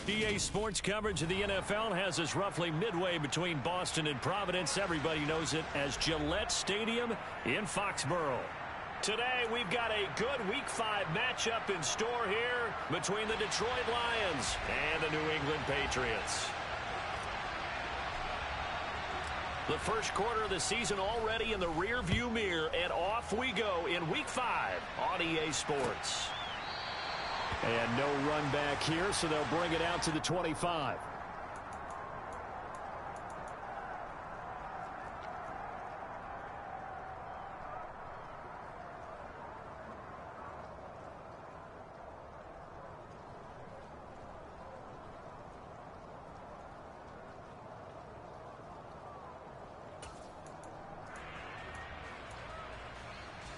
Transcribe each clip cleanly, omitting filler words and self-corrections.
EA Sports coverage of the NFL has us roughly midway between Boston and Providence. Everybody knows it as Gillette Stadium in Foxborough. Today, we've got a good Week 5 matchup in store here between the Detroit Lions and the New England Patriots. The first quarter of the season already in the rearview mirror, and off we go in Week 5 on EA Sports. And no run back here, so they'll bring it out to the 25.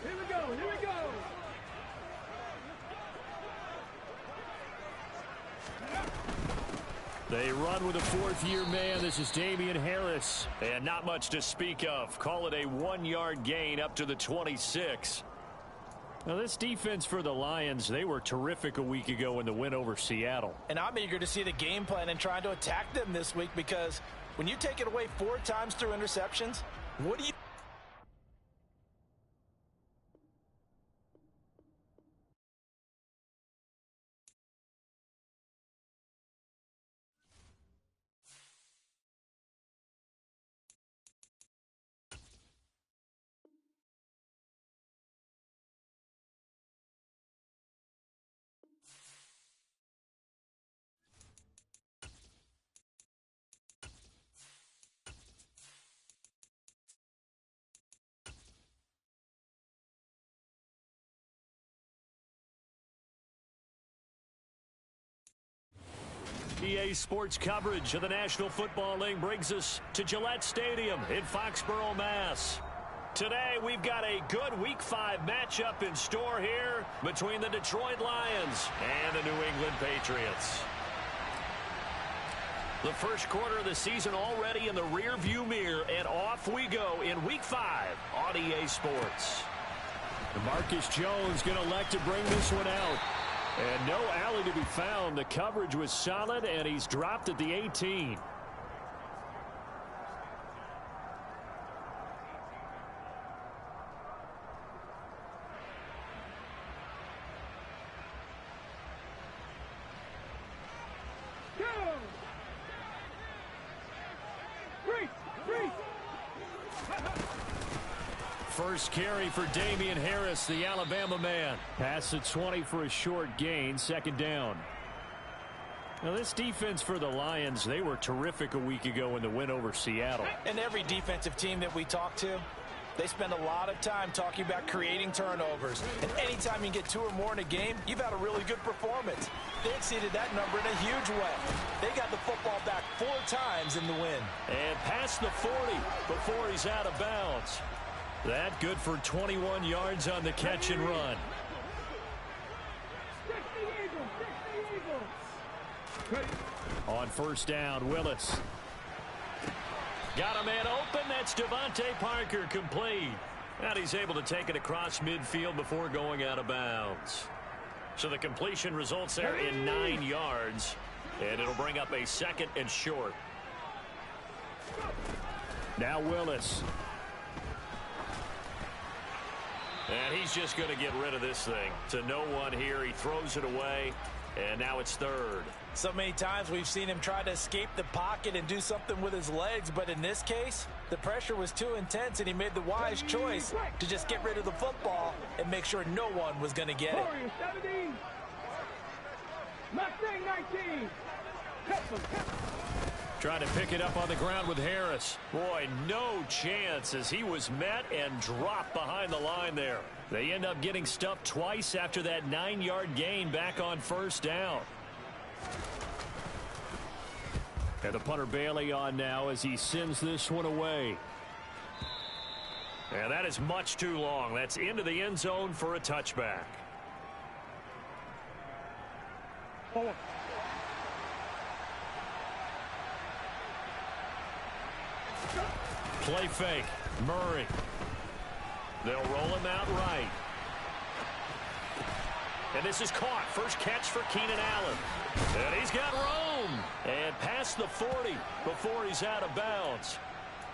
Here we go, here we go. They run with a fourth-year man. This is Damien Harris. And not much to speak of. Call it a 1-yard gain up to the 26. Now, this defense for the Lions, they were terrific a week ago in the win over Seattle. And I'm eager to see the game plan and trying to attack them this week, because when you take it away 4 times through interceptions, what do you... EA Sports coverage of the National Football League brings us to Gillette Stadium in Foxborough, Mass. Today, we've got a good Week 5 matchup in store here between the Detroit Lions and the New England Patriots. The first quarter of the season already in the rearview mirror, and off we go in Week 5 on EA Sports. Marcus Jones going to elect to bring this one out. And no alley to be found. The coverage was solid, and he's dropped at the 18. First carry for Damien Harris, the Alabama man. Pass at 20 for a short gain, second down. Now, this defense for the Lions, they were terrific a week ago in the win over Seattle. And every defensive team that we talk to, they spend a lot of time talking about creating turnovers. And anytime you get 2 or more in a game, you've had a really good performance. They exceeded that number in a huge way. They got the football back 4 times in the win. And past the 40 before he's out of bounds. That good for 21 yards on the catch and run. On first down, Willis. Got a man open. That's Devontae Parker, complete. And he's able to take it across midfield before going out of bounds. So the completion results there in 9 yards. And it'll bring up a second and short. Now Willis. And he's just going to get rid of this thing. To no one here. He throws it away. And now it's third. So many times we've seen him try to escape the pocket and do something with his legs. But in this case, the pressure was too intense, and he made the wise choice to just get rid of the football and make sure no one was going to get it. Mustang 19. Trying to pick it up on the ground with Harris. Boy, no chance as he was met and dropped behind the line there. They end up getting stuffed twice after that 9-yard gain back on first down. And the punter Bailey on now as he sends this one away. And that is much too long. That's into the end zone for a touchback. Play fake. Murray. They'll roll him out right. And this is caught. First catch for Keenan Allen. And he's got room. And past the 40 before he's out of bounds.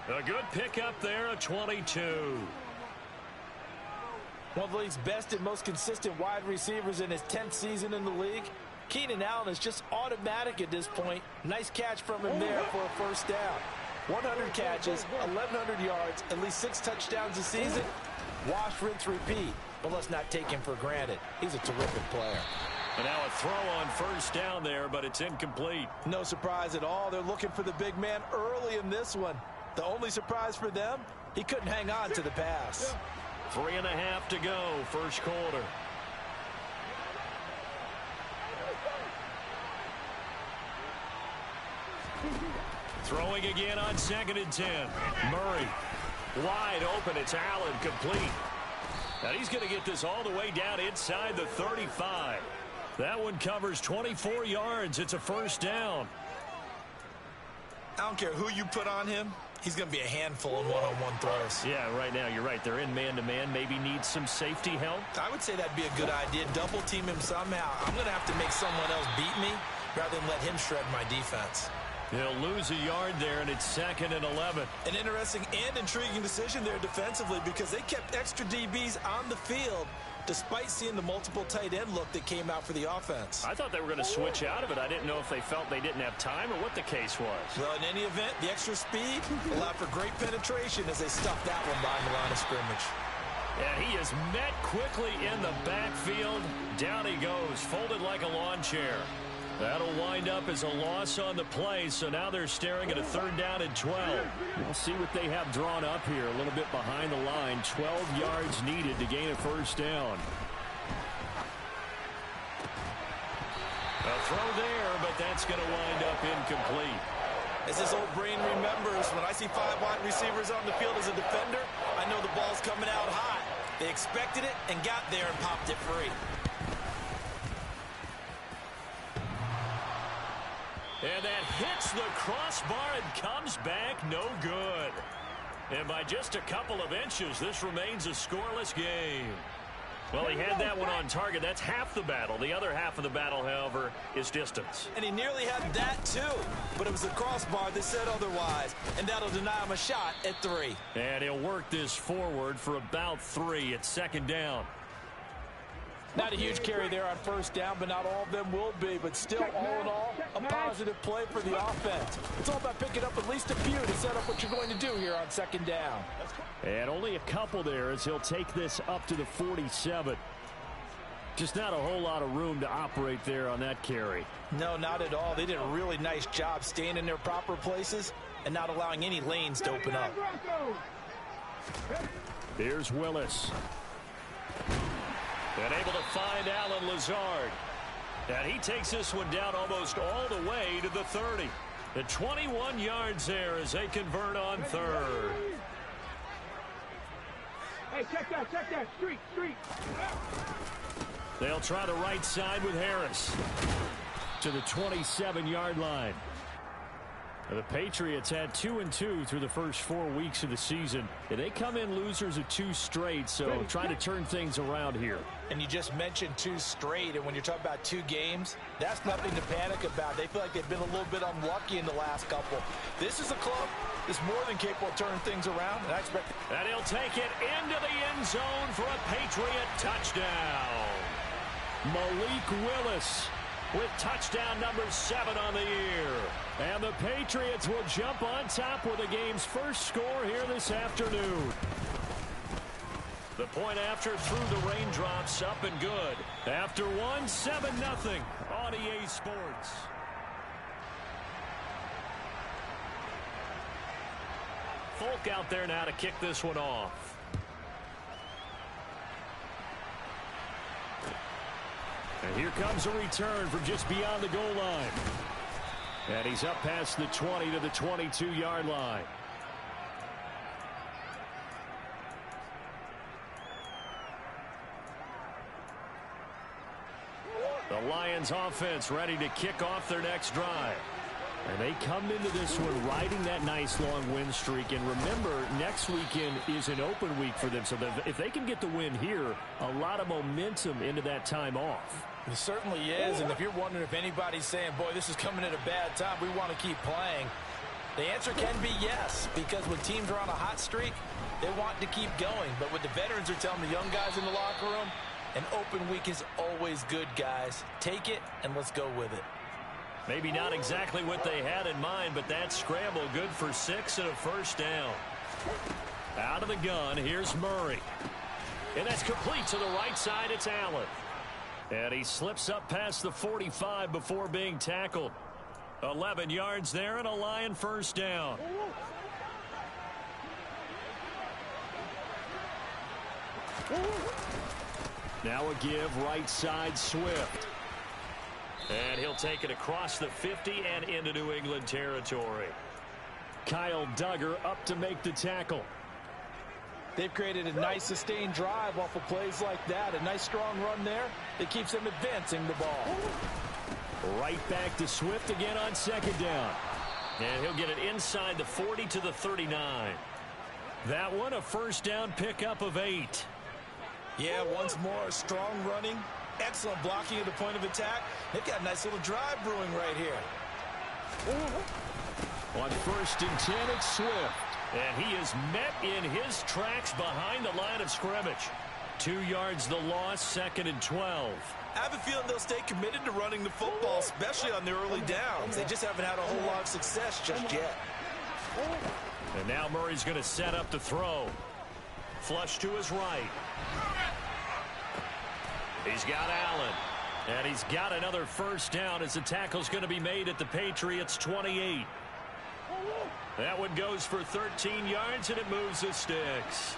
A good pickup there, a 22. One of the league's best and most consistent wide receivers in his 10th season in the league. Keenan Allen is just automatic at this point. Nice catch from him there for a first down. 100 catches, 1,100 yards, at least 6 touchdowns a season. Wash, rinse, repeat. But let's not take him for granted. He's a terrific player. And now a throw on first down there, but it's incomplete. No surprise at all. They're looking for the big man early in this one. The only surprise for them, he couldn't hang on to the pass. 3.5 to go, first quarter. Throwing again on 2nd and 10. Murray wide open. It's Allen, complete. And he's going to get this all the way down inside the 35. That one covers 24 yards. It's a first down. I don't care who you put on him. He's going to be a handful in one-on-one throws. Yeah, right now you're right. They're in man-to-man. Maybe needs some safety help. I would say that'd be a good idea. Double team him somehow. I'm going to have to make someone else beat me rather than let him shred my defense. He'll lose a yard there, and it's 2nd and 11. An interesting and intriguing decision there defensively because they kept extra DBs on the field despite seeing the multiple tight end look that came out for the offense. I thought they were going to switch out of it. I didn't know if they felt they didn't have time or what the case was. Well, in any event, the extra speed allowed for great penetration as they stuffed that one behind the line of scrimmage. And he is met quickly in the backfield. Down he goes, folded like a lawn chair. That'll wind up as a loss on the play, so now they're staring at a 3rd down and 12. We'll see what they have drawn up here, a little bit behind the line. 12 yards needed to gain a first down. A throw there, but that's going to wind up incomplete. As this old brain remembers, when I see 5 wide receivers on the field as a defender, I know the ball's coming out hot. They expected it and got there and popped it free. And that hits the crossbar and comes back no good. And by just a couple of inches, this remains a scoreless game. Well, he had that one on target. That's half the battle. The other half of the battle, however, is distance. And he nearly had that, too. But it was the crossbar that said otherwise. And that'll deny him a shot at 3. And he'll work this forward for about 3 at 2nd down. Not a huge carry there on first down, but not all of them will be. But still, all in all, a positive play for the offense. It's all about picking up at least a few to set up what you're going to do here on 2nd down. And only a couple there as he'll take this up to the 47. Just not a whole lot of room to operate there on that carry. No, not at all. They did a really nice job staying in their proper places and not allowing any lanes to open up. Here's Willis. And able to find Allen Lazard. And he takes this one down almost all the way to the 30. The 21 yards there as they convert on 3rd. Hey, check that. Street. They'll try the right side with Harris to the 27-yard line. The Patriots had 2-2 through the first 4 weeks of the season. And they come in losers of 2 straight, so trying to turn things around here. And you just mentioned 2 straight, and when you're talking about 2 games, that's nothing to panic about. They feel like they've been a little bit unlucky in the last couple. This is a club that's more than capable of turning things around, and I expect... And he'll take it into the end zone for a Patriot touchdown. Malik Willis with touchdown number 7 on the year. And the Patriots will jump on top with the game's first score here this afternoon. The point after through the raindrops, up and good. After 1, 7-0 on EA Sports. Folk out there now to kick this one off. And here comes a return from just beyond the goal line. And he's up past the 20 to the 22-yard line. The Lions offense ready to kick off their next drive. And they come into this one riding that nice long win streak. And remember, next weekend is an open week for them. So if they can get the win here, a lot of momentum into that time off. It certainly is. And if you're wondering if anybody's saying, boy, this is coming at a bad time, we want to keep playing, the answer can be yes. Because when teams are on a hot streak, they want to keep going. But what the veterans are telling the young guys in the locker room, an open week is always good, guys. Take it and let's go with it. Maybe not exactly what they had in mind, but that scramble good for 6 and a first down. Out of the gun, here's Murray. And that's complete to the right side. It's Allen. And he slips up past the 45 before being tackled. 11 yards there and a Lion first down. Now a give right side Swift. And he'll take it across the 50 and into New England territory. Kyle Duggar up to make the tackle. They've created a nice sustained drive off of plays like that. A nice strong run there that keeps them advancing the ball. Right back to Swift again on second down. And he'll get it inside the 40 to the 39. That one a first down pickup of 8. Yeah, once more, strong running. Excellent blocking at the point of attack. They've got a nice little drive brewing right here. On 1st and 10, it's Swift. And he is met in his tracks behind the line of scrimmage. 2 yards the loss, 2nd and 12. I have a feeling they'll stay committed to running the football, especially on their early downs. They just haven't had a whole lot of success just yet. And now Murray's going to set up the throw. Flush to his right. He's got Allen. And he's got another first down as the tackle's going to be made at the Patriots 28. That one goes for 13 yards and it moves the sticks.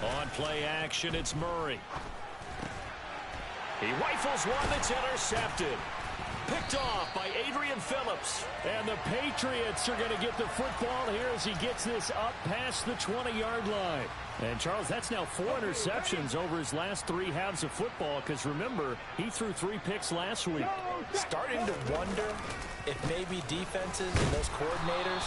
On play action, it's Murray. He rifles one that's intercepted. Picked off by Adrian Phillips. And the Patriots are going to get the football here as he gets this up past the 20-yard line. And, Charles, that's now 4 interceptions over his last 3 halves of football because, remember, he threw 3 picks last week. Starting to wonder if maybe defenses and those coordinators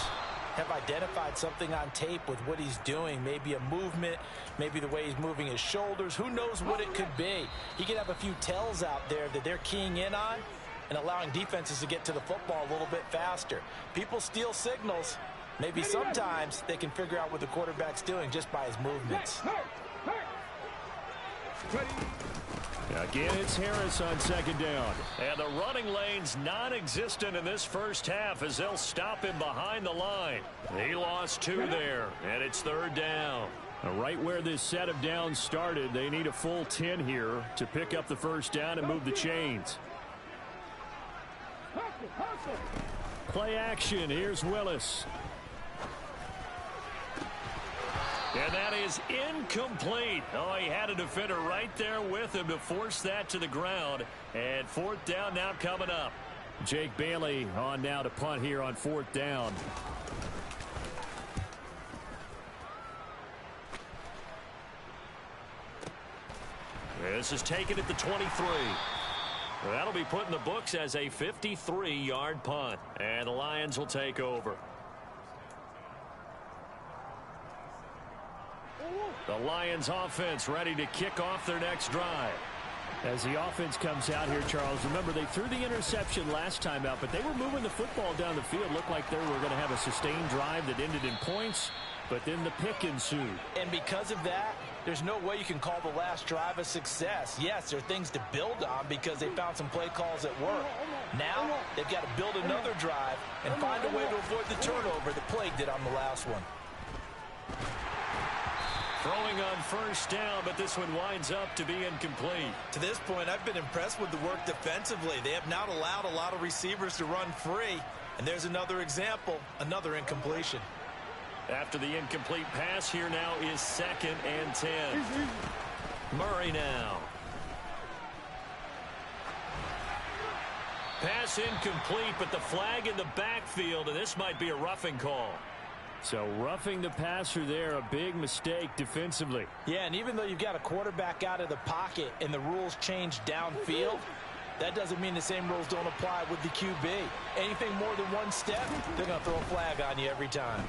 have identified something on tape with what he's doing. Maybe a movement, maybe the way he's moving his shoulders. Who knows what it could be? He could have a few tells out there that they're keying in on and allowing defenses to get to the football a little bit faster. People steal signals. Maybe sometimes they can figure out what the quarterback's doing just by his movements. Again, it's Harris on second down. And the running lane's non-existent in this first half as they'll stop him behind the line. He lost 2 there, and it's 3rd down. Right where this set of downs started, they need a full 10 here to pick up the first down and move the chains. Play action. Here's Willis. And that is incomplete. Oh, he had a defender right there with him to force that to the ground. And 4th down now coming up. Jake Bailey on now to punt here on 4th down. This is taken at the 23. That'll be put in the books as a 53-yard punt. And the Lions will take over. The Lions offense ready to kick off their next drive. As the offense comes out here, Charles, remember they threw the interception last time out, but they were moving the football down the field. Looked like they were going to have a sustained drive that ended in points, but then the pick ensued. And because of that, there's no way you can call the last drive a success. Yes, there are things to build on because they found some play calls that work. Now, they've got to build another drive and find a way to avoid the turnover that plagued it on the last one. Throwing on first down, but this one winds up to be incomplete. To this point, I've been impressed with the work defensively. They have not allowed a lot of receivers to run free. And there's another example, another incompletion. After the incomplete pass, here now is 2nd and 10. Murray now. Pass incomplete, but the flag in the backfield, and this might be a roughing call. So roughing the passer there, a big mistake defensively. Yeah, and even though you've got a quarterback out of the pocket and the rules change downfield, that doesn't mean the same rules don't apply with the QB. Anything more than one step, they're going to throw a flag on you every time.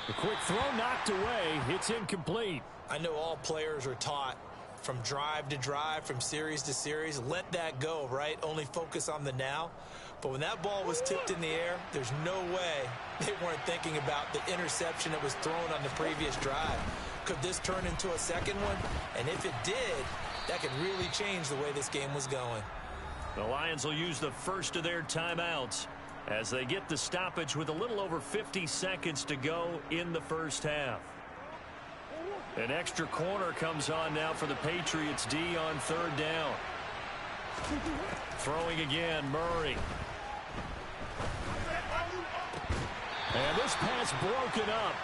The quick throw knocked away. It's incomplete. I know all players are taught from drive to drive, from series to series, let that go, right? Only focus on the now. But when that ball was tipped in the air, there's no way they weren't thinking about the interception that was thrown on the previous drive. Could this turn into a second one? And if it did, that could really change the way this game was going. The Lions will use the first of their timeouts as they get the stoppage with a little over 50 seconds to go in the first half. An extra corner comes on now for the Patriots D on third down. Throwing again, Murray. And this pass broken up.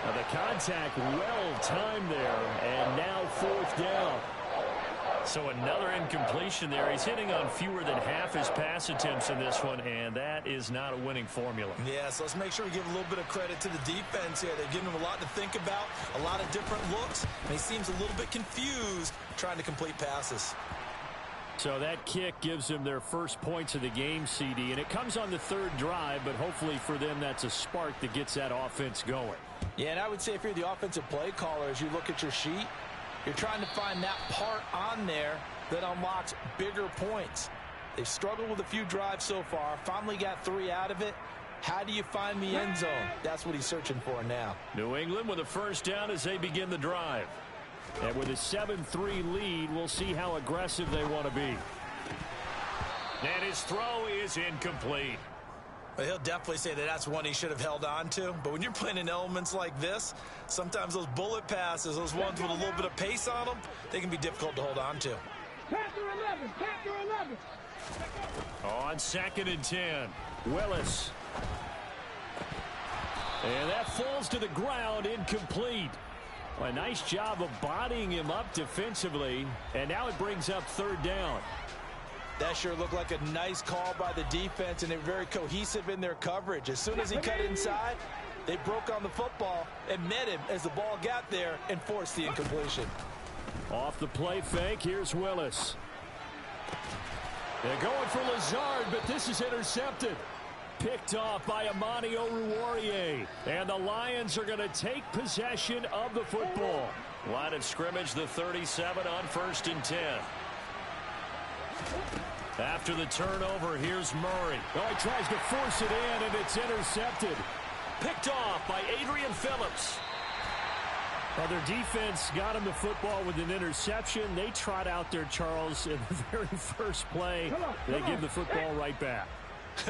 Now the contact well timed there, and now fourth down. So another incompletion there. He's hitting on fewer than half his pass attempts in this one, and that is not a winning formula. Yeah, so let's make sure we give a little bit of credit to the defense here. They're giving him a lot to think about, a lot of different looks, and he seems a little bit confused trying to complete passes. So that kick gives them their first points of the game, CD, and it comes on the third drive, but hopefully for them that's a spark that gets that offense going. Yeah, and I would say if you're the offensive play caller, as you look at your sheet, you're trying to find that part on there that unlocks bigger points. They've struggled with a few drives so far, finally got 3 out of it. How do you find the end zone? That's what he's searching for now. New England with a first down as they begin the drive. And with a 7-3 lead, we'll see how aggressive they want to be. And his throw is incomplete. But he'll definitely say that that's one he should have held on to. But when you're playing in elements like this, sometimes those bullet passes, those ones with a little bit of pace on them, they can be difficult to hold on to. Panther 11, Panther 11. On 2nd and 10, Willis. And that falls to the ground, incomplete. Well, a nice job of bodying him up defensively, and now it brings up third down. That sure looked like a nice call by the defense, and they're very cohesive in their coverage. As soon as he cut inside, they broke on the football and met him as the ball got there and forced the incompletion. Off the play fake, here's Willis. They're going for Lazard, but this is intercepted. Picked off by Amani Oruwariye. And the Lions are going to take possession of the football. Line of scrimmage, the 37 on 1st and 10. After the turnover, here's Murray. Oh, he tries to force it in, and it's intercepted. Picked off by Adrian Phillips. Well, their defense got him the football with an interception. They trot out there, Charles, in the very first play. They give the football right back.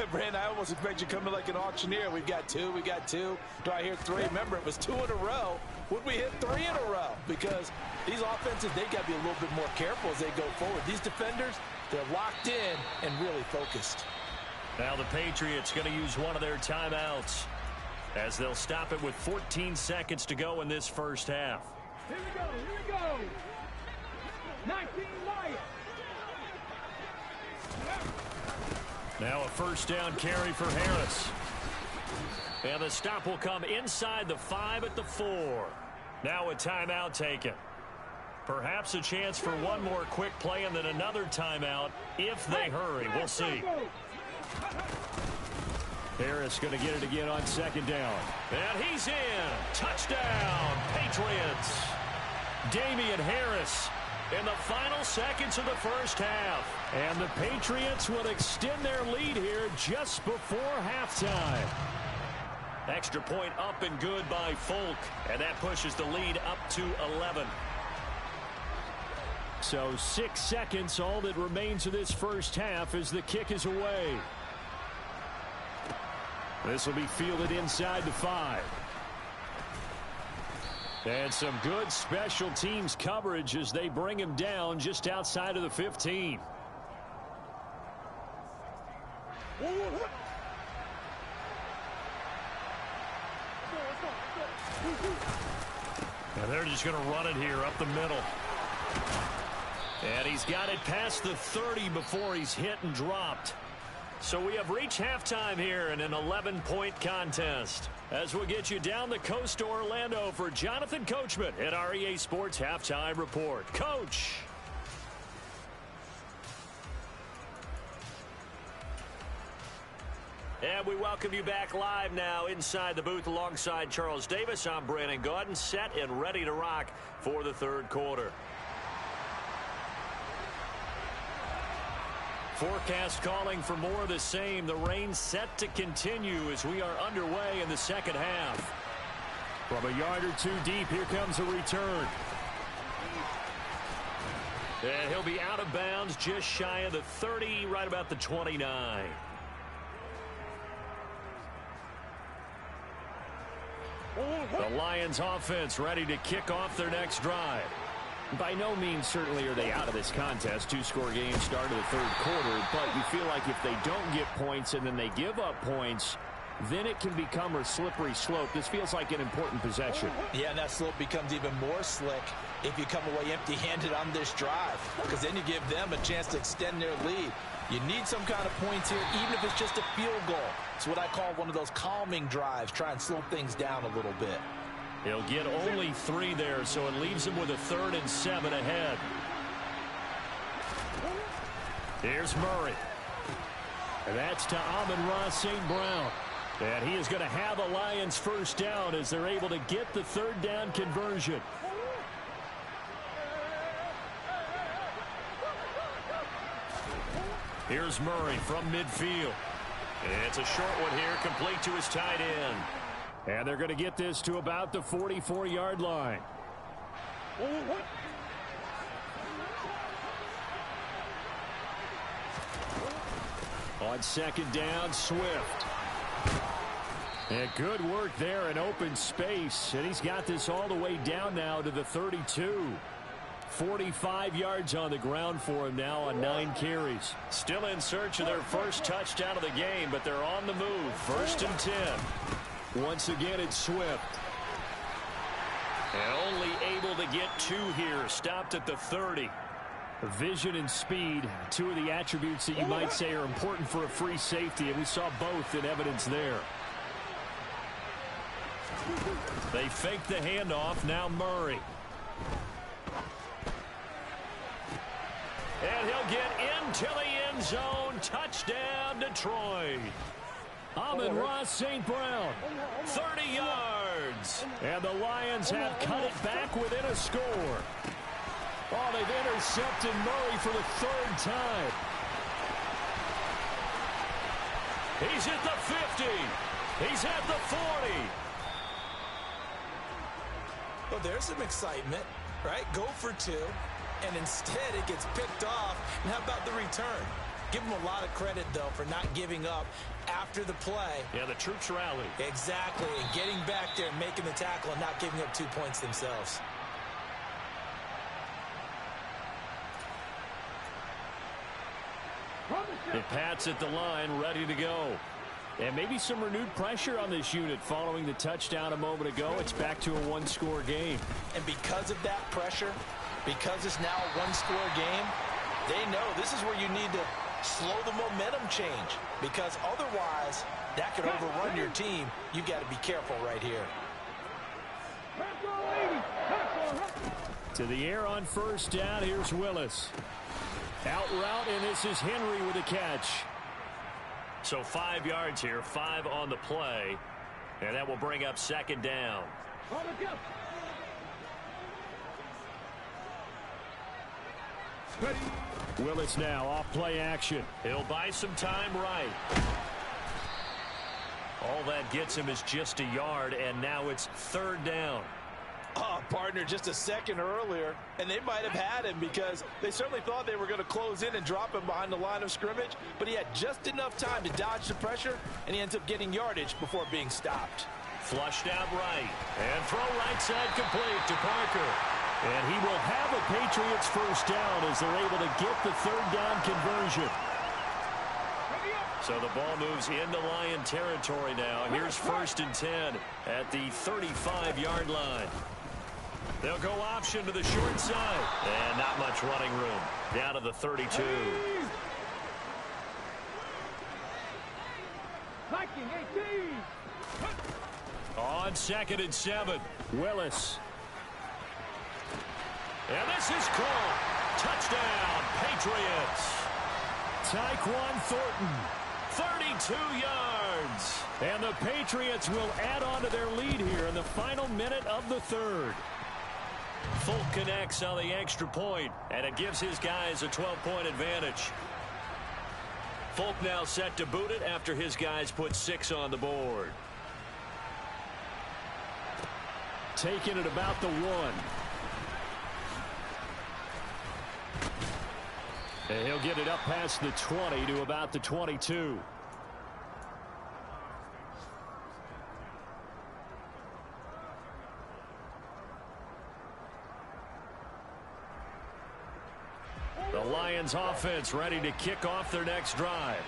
Brandon, I almost expect you coming like an auctioneer. We've got 2, we got 2. Do I hear 3? Remember, it was 2 in a row. Would we hit 3 in a row? Because these offenses, they got to be a little bit more careful as they go forward. These defenders, they're locked in and really focused. Now the Patriots going to use one of their timeouts as they'll stop it with 14 seconds to go in this first half. Here we go, here we go. 19 Lions. Now a first down carry for Harris. And the stop will come inside the 5 at the 4. Now a timeout taken. Perhaps a chance for one more quick play and then another timeout if they hurry. We'll see. Harris going to get it again on 2nd down. And he's in. Touchdown, Patriots. Damian Harris in the final seconds of the first half. And the Patriots will extend their lead here just before halftime. Extra point up and good by Folk. And that pushes the lead up to 11. So 6 seconds, all that remains of this first half as the kick is away. This will be fielded inside the 5. And some good special teams coverage as they bring him down just outside of the 15. And they're just going to run it here up the middle. And he's got it past the 30 before he's hit and dropped. So we have reached halftime here in an 11-point contest. As we'll get you down the coast to Orlando for Jonathan Coachman at our EA Sports Halftime Report. Coach. And we welcome you back live now inside the booth alongside Charles Davis. I'm Brandon Gaudin, set and ready to rock for the third quarter. Forecast calling for more of the same. The rain set to continue as we are underway in the second half. From a yard or two deep, here comes a return. And he'll be out of bounds just shy of the 30, right about the 29. The Lions offense ready to kick off their next drive. By no means certainly are they out of this contest. Two-score game start of the third quarter, but you feel like if they don't get points and then they give up points, then it can become a slippery slope. This feels like an important possession. Yeah, and that slope becomes even more slick if you come away empty-handed on this drive, because then you give them a chance to extend their lead. You need some kind of points here, even if it's just a field goal. It's what I call one of those calming drives. Try and slow things down a little bit. He'll get only 3 there, so it leaves him with a 3rd and 7 ahead. Here's Murray. And that's to Amon-Ra St. Brown. And he is going to have a Lions first down as they're able to get the 3rd down conversion. Here's Murray from midfield. It's a short one here, complete to his tight end. And they're going to get this to about the 44-yard line. On second down, Swift. And good work there in open space. And he's got this all the way down now to the 32. 45 yards on the ground for him now on 9 carries. Still in search of their first touchdown of the game, but they're on the move. 1st and 10. Once again, it's Swift. And only able to get 2 here. Stopped at the 30. Vision and speed, 2 of the attributes that you might say are important for a free safety, and we saw both in evidence there. They fake the handoff. Now Murray. And he'll get into the end zone. Touchdown, Detroit. Amon-Ra St. Brown, 30 yards. And the Lions have cut it back within a score. Oh, they've intercepted Murray for the 3rd time. He's at the 50. He's at the 40. Well, there's some excitement, right? Go for 2, and instead it gets picked off. And how about the return? Give them a lot of credit, though, for not giving up after the play. Yeah, the troops rallied. Exactly, and getting back there and making the tackle and not giving up 2 points themselves. The Pats at the line, ready to go. And maybe some renewed pressure on this unit following the touchdown a moment ago. It's back to a 1-score game. And because of that pressure, because it's now a 1-score game, they know this is where you need to slow the momentum change, because otherwise that could overrun your team. You've got to be careful right here. To the air on 1st down. Here's Willis. Out route, and this is Henry with a catch. So 5 yards here, 5 on the play, and that will bring up 2nd down. Willis now off play action. He'll buy some time right. All that gets him is just a yard, and now it's 3rd down. Oh, partner, just a second earlier, and they might have had him because they certainly thought they were going to close in and drop him behind the line of scrimmage, but he had just enough time to dodge the pressure, and he ends up getting yardage before being stopped. Flushed out right, and throw right side complete to Parker. And he will have a Patriots first down as they're able to get the 3rd down conversion. So the ball moves into Lion territory now. Here's 1st and 10 at the 35-yard line. They'll go option to the short side. And not much running room. Down to the 32. On 2nd and 7. Willis. And this is caught. Touchdown, Patriots. Tyquan Thornton. 32 yards. And the Patriots will add on to their lead here in the final minute of the third. Folk connects on the extra point, and it gives his guys a 12-point advantage. Folk now set to boot it after his guys put 6 on the board. Taking it about the 1. And he'll get it up past the 20 to about the 22. The Lions offense ready to kick off their next drive.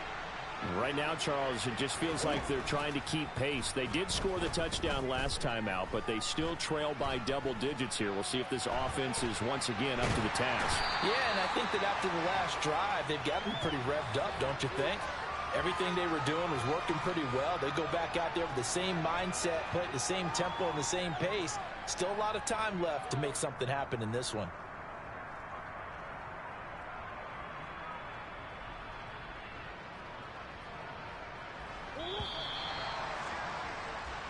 Right now, Charles, it just feels like they're trying to keep pace. They did score the touchdown last time out, but they still trail by double digits here. We'll see if this offense is once again up to the task. Yeah, and I think that after the last drive, they've gotten pretty revved up, don't you think? Everything they were doing was working pretty well. They go back out there with the same mindset, play at the same tempo and the same pace. Still a lot of time left to make something happen in this one.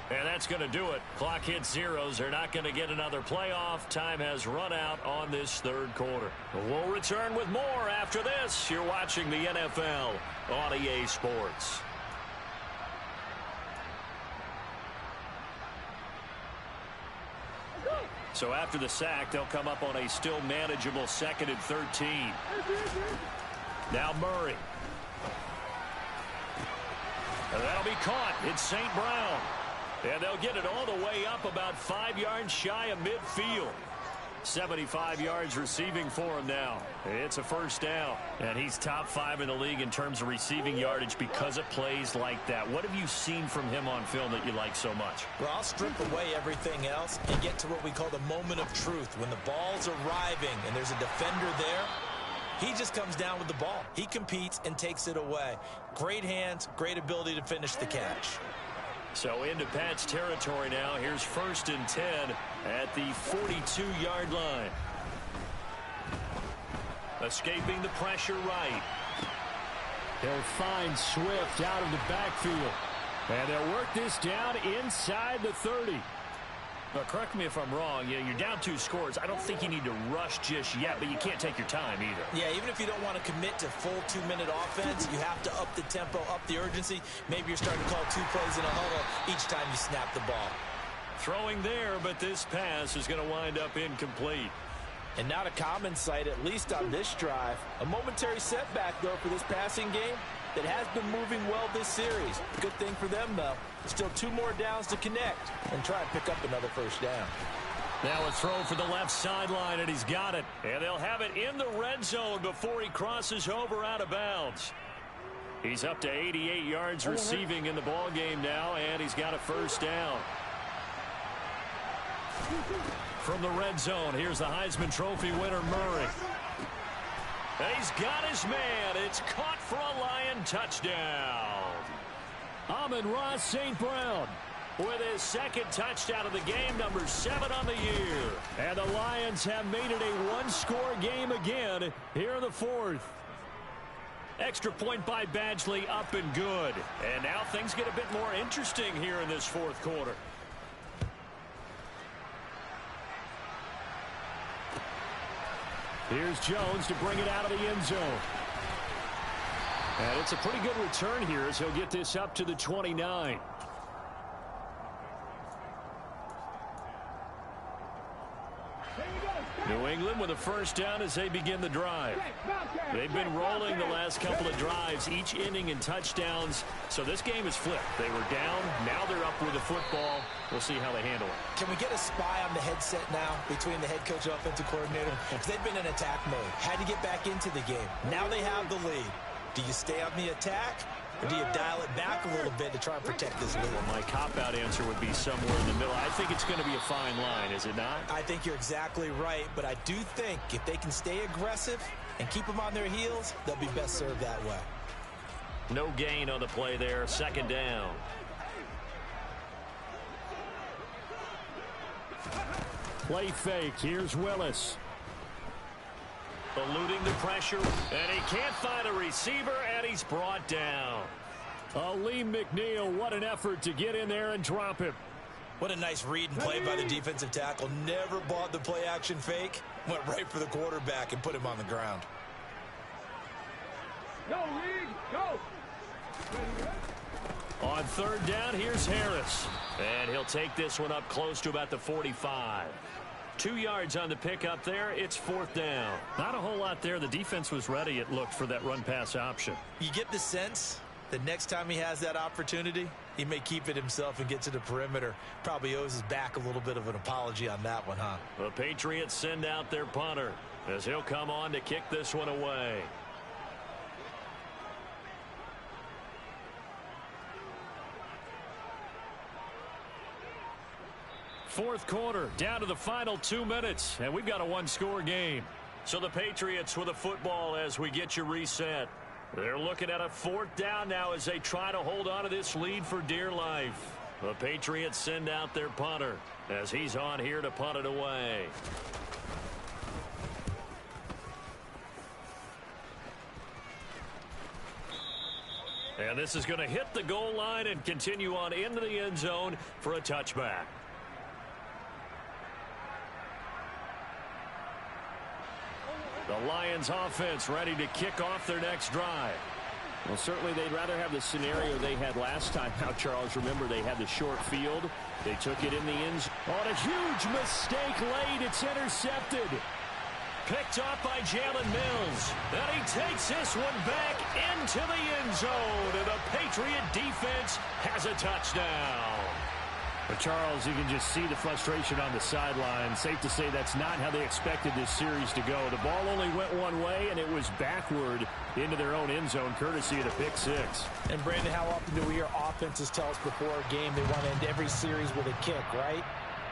And that's going to do it. Clock hits zeros. They're not going to get another playoff. Time has run out on this third quarter. We'll return with more after this. You're watching the NFL on EA Sports. So after the sack, they'll come up on a still manageable 2nd and 13. Now Murray. And that'll be caught. It's St. Brown. And they'll get it all the way up about 5 yards shy of midfield. 75 yards receiving for him now. It's a first down. And he's top 5 in the league in terms of receiving yardage because of plays like that. What have you seen from him on film that you like so much? Well, I'll strip away everything else and get to what we call the moment of truth. When the ball's arriving and there's a defender there, he just comes down with the ball. He competes and takes it away. Great hands, great ability to finish the catch. So into Pat's territory now. Here's 1st and 10 at the 42-yard line. Escaping the pressure right. He'll find Swift out of the backfield. And they'll work this down inside the 30. Now, correct me if I'm wrong. You're down 2 scores. I don't think you need to rush just yet, but you can't take your time either. Yeah, even if you don't want to commit to full 2-minute offense, you have to up the tempo, up the urgency. Maybe you're starting to call 2 plays in a huddle each time you snap the ball. Throwing there, but this pass is going to wind up incomplete. And not a common sight, at least on this drive. A momentary setback, though, for this passing game that has been moving well this series. Good thing for them, though. Still 2 more downs to connect and try and pick up another first down. Now a throw for the left sideline, and he's got it. And they'll have it in the red zone before he crosses over out of bounds. He's up to 88 yards receiving in the ball game now, and he's got a first down. From the red zone, here's the Heisman Trophy winner, Murray. And he's got his man. It's caught for a Lion touchdown. Amon-Ra St. Brown with his 2nd touchdown of the game, number 7 on the year. And the Lions have made it a 1-score game again here in the 4th. Extra point by Badgley, up and good. And now things get a bit more interesting here in this 4th quarter. Here's Jones to bring it out of the end zone. And it's a pretty good return here as he'll get this up to the 29. New England with a first down as they begin the drive. They've been rolling the last couple of drives, each ending in touchdowns. So this game is flipped. They were down. Now they're up with the football. We'll see how they handle it. Can we get a spy on the headset now between the head coach and offensive coordinator? Because they've been in attack mode. Had to get back into the game. Now they have the lead. Do you stay on the attack, or do you dial it back a little bit to try and protect this lead? Well, my cop-out answer would be somewhere in the middle. I think it's going to be a fine line, is it not? I think you're exactly right, but I do think if they can stay aggressive and keep them on their heels, they'll be best served that way. No gain on the play there. 2nd down. Play fake. Here's Willis. Eluding the pressure, and he can't find a receiver, and he's brought down. Lee McNeil, what an effort to get in there and drop him. What a nice read and play by the defensive tackle. Never bought the play-action fake. Went right for the quarterback and put him on the ground. Go, Reed, go. On third down, here's Harris. And he'll take this one up close to about the 45. 2 yards on the pickup there. It's fourth down. Not a whole lot there. The defense was ready, it looked, for that run-pass option. You get the sense that next time he has that opportunity, he may keep it himself and get to the perimeter. Probably owes his back a little bit of an apology on that one, huh? The Patriots send out their punter as he'll come on to kick this one away. Fourth quarter, down to the final 2 minutes, and we've got a one-score game. So the Patriots with a football as we get you reset. They're looking at a fourth down now as they try to hold on to this lead for dear life. The Patriots send out their punter as he's on here to punt it away. And this is going to hit the goal line and continue on into the end zone for a touchback. The Lions offense ready to kick off their next drive. Well, certainly they'd rather have the scenario they had last time. Now, Charles, remember they had the short field. They took it in the end zone. On a huge mistake late, it's intercepted. Picked off by Jalen Mills. And he takes this one back into the end zone. And the Patriot defense has a touchdown. But Charles, you can just see the frustration on the sideline. Safe to say that's not how they expected this series to go. The ball only went one way, and it was backward into their own end zone, courtesy of the pick six. And, Brandon, how often do we hear offenses tell us before a game they want to end every series with a kick, right?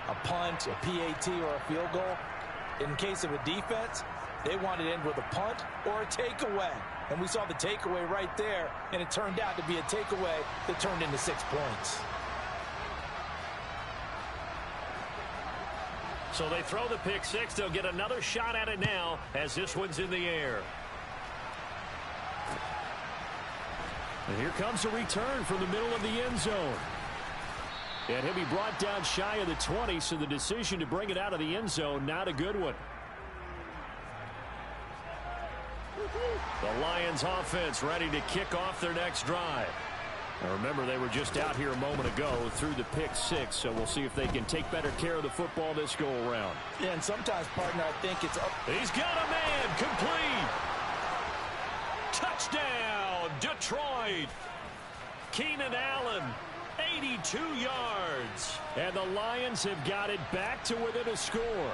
A punt, a PAT, or a field goal. In case of a defense, they want to end with a punt or a takeaway. And we saw the takeaway right there, and it turned out to be a takeaway that turned into 6 points. So they throw the pick six. They'll get another shot at it now as this one's in the air. And here comes a return from the middle of the end zone. And he'll be brought down shy of the 20, so the decision to bring it out of the end zone, not a good one. The Lions offense ready to kick off their next drive. Now remember, they were just out here a moment ago through the pick six, so we'll see if they can take better care of the football this go-around. Yeah, and sometimes, partner, I think it's up. He's got a man, complete. Touchdown, Detroit. Keenan Allen, 82 yards. And the Lions have got it back to within a score.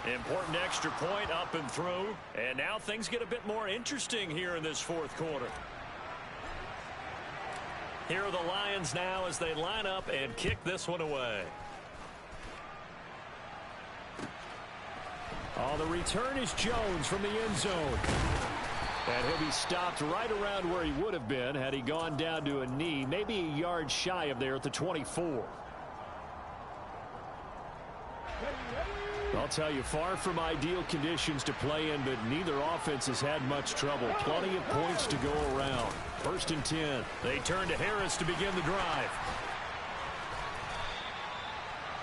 Important extra point up and through. And now things get a bit more interesting here in this fourth quarter. Here are the Lions now as they line up and kick this one away. Oh, the return is Jones from the end zone. And he'll be stopped right around where he would have been had he gone down to a knee, maybe a yard shy of there at the 24. I'll tell you, far from ideal conditions to play in, but neither offense has had much trouble. Plenty of points to go around. First and 10. They turn to Harris to begin the drive.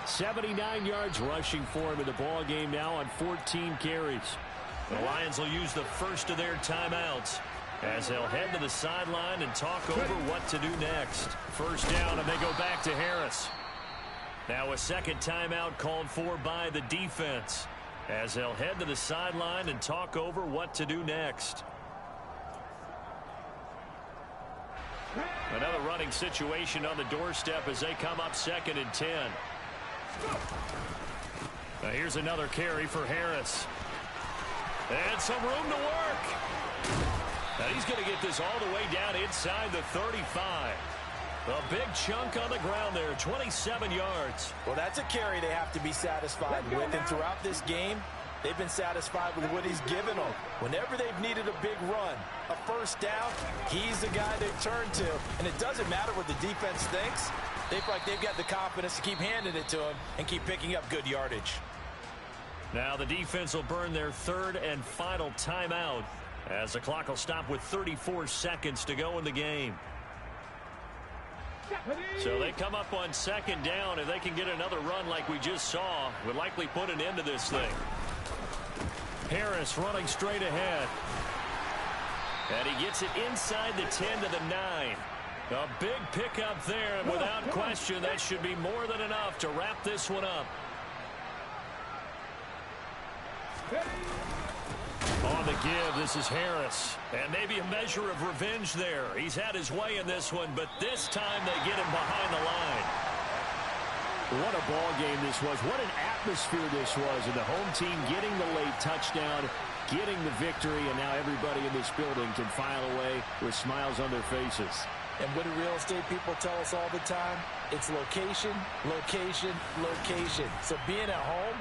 79 yards rushing for him in the ball game now on 14 carries. The Lions will use the first of their timeouts as they'll head to the sideline and talk over what to do next. First down, and they go back to Harris. Now a second timeout called for by the defense as they'll head to the sideline and talk over what to do next. Another running situation on the doorstep as they come up second and 10. Now here's another carry for Harris. And some room to work. Now he's going to get this all the way down inside the 35. A big chunk on the ground there, 27 yards. Well, that's a carry they have to be satisfied with. And throughout this game, they've been satisfied with what he's given them. Whenever they've needed a big run, a first down, he's the guy they've turned to. And it doesn't matter what the defense thinks. They feel like they've got the confidence to keep handing it to him and keep picking up good yardage. Now the defense will burn their third and final timeout As the clock will stop with 34 seconds to go in the game. So they come up on second down. If they can get another run like we just saw, would likely put an end to this thing. Harris running straight ahead. And he gets it inside the 10 to the 9. A big pickup there, and without question, that should be more than enough to wrap this one up. On the give, this is Harris. And maybe a measure of revenge there. He's had his way in this one, but this time they get him behind the line. What a ball game this was. What an atmosphere this was. And the home team getting the late touchdown, getting the victory, and now everybody in this building can file away with smiles on their faces. And what do real estate people tell us all the time? It's location, location, location. So being at home,